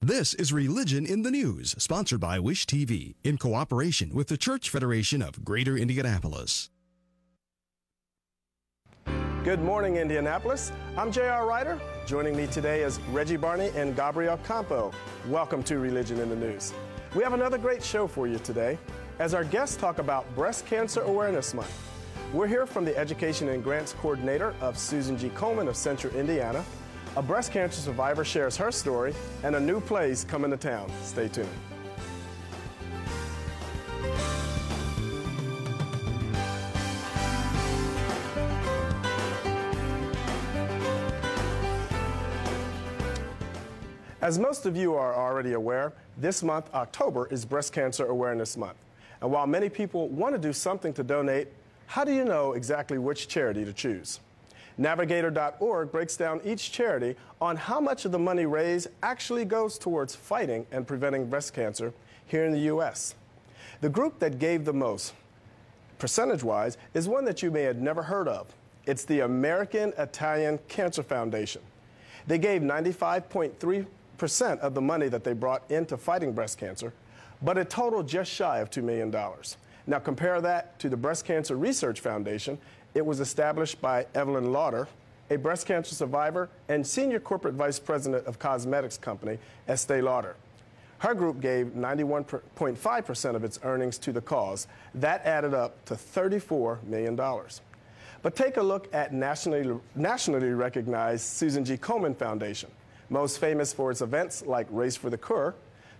This is Religion in the News, sponsored by Wish TV, in cooperation with the Church Federation of Greater Indianapolis. Good morning, Indianapolis. I'm J.R. Ryder. Joining me today is Reggie Barney and Gabrielle Campo. Welcome to Religion in the News. We have another great show for you today as our guests talk about Breast Cancer Awareness Month. We're here from the Education and Grants Coordinator of Susan G. Komen of Central Indiana. A breast cancer survivor shares her story, and a new play's coming to town. Stay tuned. As most of you are already aware, this month, October, is Breast Cancer Awareness Month. And while many people want to do something to donate, how do you know exactly which charity to choose? Navigator.org breaks down each charity on how much of the money raised actually goes towards fighting and preventing breast cancer here in the U.S. The group that gave the most, percentage-wise, is one that you may have never heard of. It's the American Italian Cancer Foundation. They gave 95.3% of the money that they brought into fighting breast cancer, but it totaled just shy of $2 million. Now compare that to the Breast Cancer Research Foundation. It was established by Evelyn Lauder, a breast cancer survivor and senior corporate vice president of cosmetics company Estee Lauder. Her group gave 91.5% of its earnings to the cause. That added up to $34 million. But take a look at nationally recognized Susan G. Komen Foundation, most famous for its events like Race for the Cure.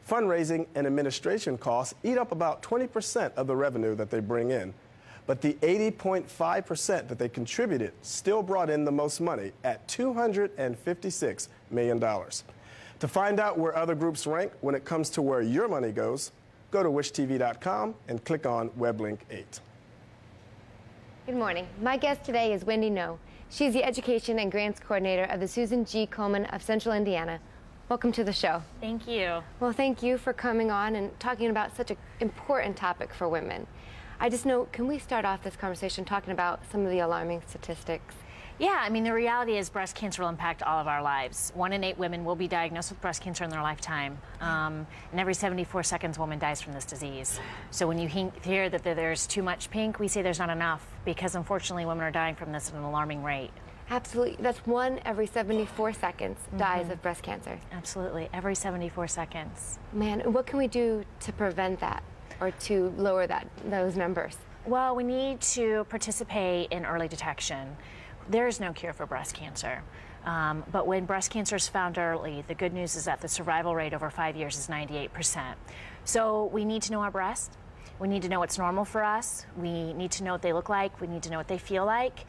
Fundraising and administration costs eat up about 20% of the revenue that they bring in. But the 80.5% that they contributed still brought in the most money at $256 million. To find out where other groups rank when it comes to where your money goes, go to wishtv.com and click on Web Link 8. Good morning. My guest today is Wendy No. She's the Education and Grants Coordinator of the Susan G. Komen of Central Indiana. Welcome to the show. Thank you. Well, thank you for coming on and talking about such an important topic for women. I just know, can we start off this conversation talking about some of the alarming statistics? Yeah, I mean, the reality is breast cancer will impact all of our lives. 1 in 8 women will be diagnosed with breast cancer in their lifetime. And every 74 seconds, a woman dies from this disease. So when you hear that there's too much pink, we say there's not enough, because unfortunately women are dying from this at an alarming rate. Absolutely. That's 1 every 74 seconds dies of breast cancer. Absolutely. Every 74 seconds. Man, what can we do to prevent that or to lower those numbers? Well, we need to participate in early detection. There is no cure for breast cancer. But when breast cancer is found early, the good news is that the survival rate over 5 years is 98%. So we need to know our breast. We need to know what's normal for us. We need to know what they look like. We need to know what they feel like.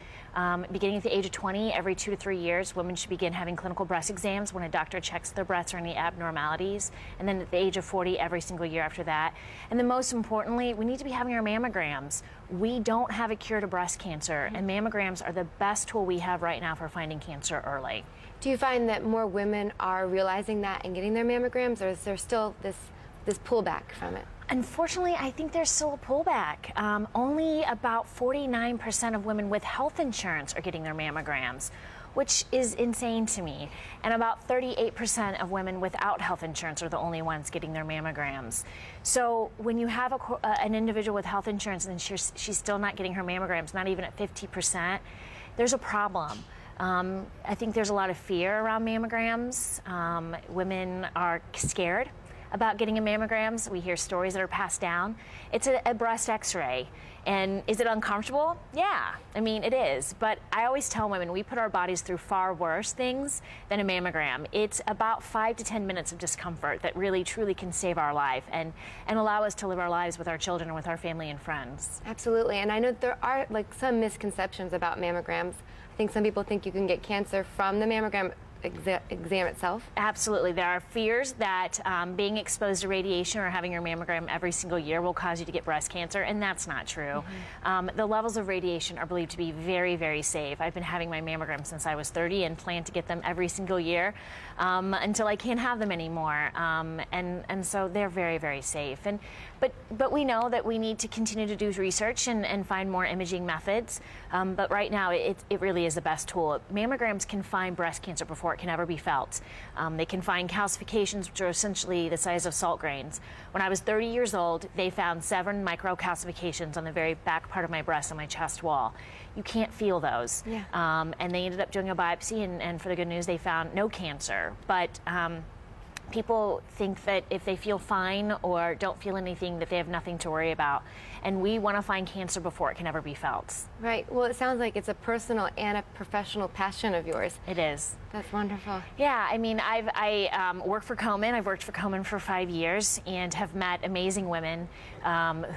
Beginning at the age of 20, every 2 to 3 years, women should begin having clinical breast exams when a doctor checks their breasts or any abnormalities. And then at the age of 40, every single year after that. And then most importantly, we need to be having our mammograms. We don't have a cure to breast cancer, and mammograms are the best tool we have right now for finding cancer early. Do you find that more women are realizing that and getting their mammograms, or is there still this pullback from it? Unfortunately, I think there's still a pullback. Only about 49% of women with health insurance are getting their mammograms, which is insane to me. And about 38% of women without health insurance are the only ones getting their mammograms. So when you have an individual with health insurance and she's still not getting her mammograms, not even at 50%, there's a problem. I think there's a lot of fear around mammograms. Women are scared about getting a mammograms. We hear stories that are passed down. It's a breast x-ray. And is it uncomfortable? Yeah, I mean, it is. But I always tell women we put our bodies through far worse things than a mammogram. It's about 5 to 10 minutes of discomfort that really, truly can save our life and allow us to live our lives with our children and with our family and friends. Absolutely. And I know there are some misconceptions about mammograms. I think some people think you can get cancer from the mammogram exam itself? Absolutely. There are fears that being exposed to radiation or having your mammogram every single year will cause you to get breast cancer, and that's not true. The levels of radiation are believed to be very, very safe. I've been having my mammogram since I was 30 and plan to get them every single year until I can't have them anymore. And so they're very, very safe. But we know that we need to continue to do research and find more imaging methods. But right now, it really is the best tool. Mammograms can find breast cancer before it it can ever be felt. They can find calcifications, which are essentially the size of salt grains. When I was 30 years old, they found 7 microcalcifications on the very back part of my breast on my chest wall. You can't feel those. Yeah. And they ended up doing a biopsy, and for the good news, they found no cancer. But people think that if they feel fine or don't feel anything, that they have nothing to worry about. And we want to find cancer before it can ever be felt. Right. Well, it sounds like it's a personal and a professional passion of yours. It is. That's wonderful. Yeah, I mean, I work for Komen. I've worked for Komen for 5 years and have met amazing women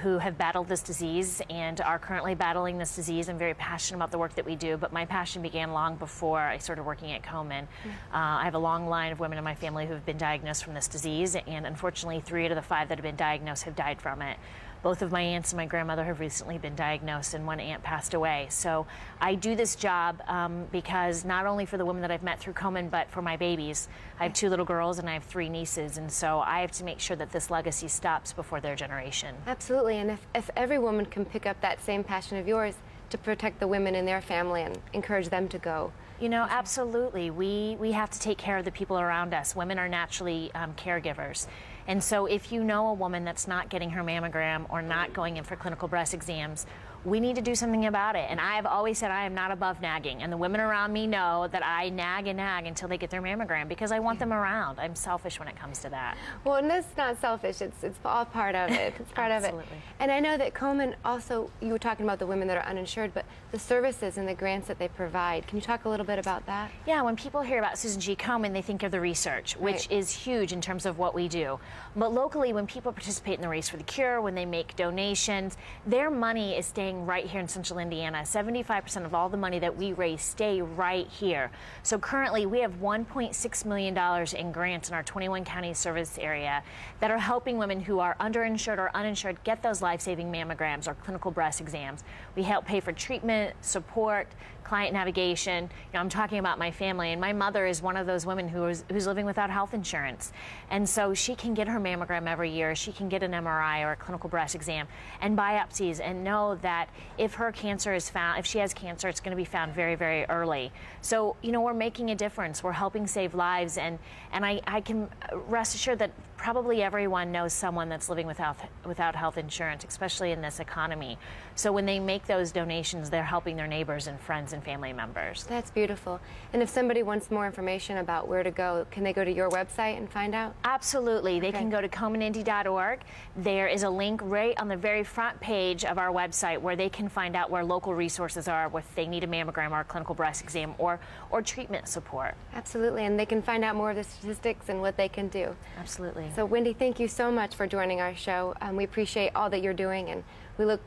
who have battled this disease and are currently battling this disease. I'm very passionate about the work that we do, but my passion began long before I started working at Komen. I have a long line of women in my family who have been diagnosed from this disease, and unfortunately 3 out of the 5 that have been diagnosed have died from it. Both of my aunts and my grandmother have recently been diagnosed, and one aunt passed away. So I do this job because not only for the women that I've met through Komen, but for my babies. I have 2 little girls and I have 3 nieces, and so I have to make sure that this legacy stops before their generation. Absolutely, and if every woman can pick up that same passion of yours to protect the women in their family and encourage them to go. You know, absolutely. We have to take care of the people around us. Women are naturally caregivers. And so if you know a woman that's not getting her mammogram or not going in for clinical breast exams, we need to do something about it. And I have always said I am not above nagging. And the women around me know that I nag and nag until they get their mammogram because I want them around. I'm selfish when it comes to that. Well, and that's not selfish. It's all part of it. It's part of it. And I know that Komen also, you were talking about the women that are uninsured, but the services and the grants that they provide. Can you talk a little bit about that? Yeah, when people hear about Susan G. Komen, they think of the research, which is huge in terms of what we do. But locally, when people participate in the Race for the Cure, when they make donations, their money is staying right here in Central Indiana. 75% of all the money that we raise stay right here. So currently we have $1.6 million in grants in our 21 county service area that are helping women who are underinsured or uninsured get those life-saving mammograms or clinical breast exams. We help pay for treatment, support, client navigation. You know, I'm talking about my family, and my mother is one of those women who's living without health insurance. And so she can get her mammogram every year. She can get an MRI or a clinical breast exam and biopsies and know that if her cancer is found, if she has cancer, it's going to be found very, very early. So, you know, we're making a difference. We're helping save lives, and I can rest assured that probably everyone knows someone that's living without health insurance, especially in this economy. So when they make those donations, they're helping their neighbors and friends and family members. That's beautiful. And if somebody wants more information about where to go, can they go to your website and find out? Absolutely. They can go to KomenIndy.org. There is a link right on the very front page of our website where they can find out where local resources are if they need a mammogram or a clinical breast exam or treatment support. Absolutely. And they can find out more of the statistics and what they can do. Absolutely. So Wendy, thank you so much for joining our show. We appreciate all that you're doing, and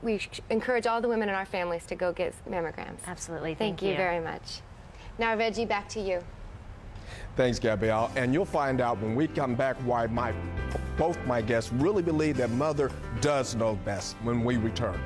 we encourage all the women in our families to go get mammograms. Absolutely. Thank you very much. Now, Reggie, back to you. Thanks, Gabrielle. And you'll find out when we come back why both my guests really believe that mother does know best when we return.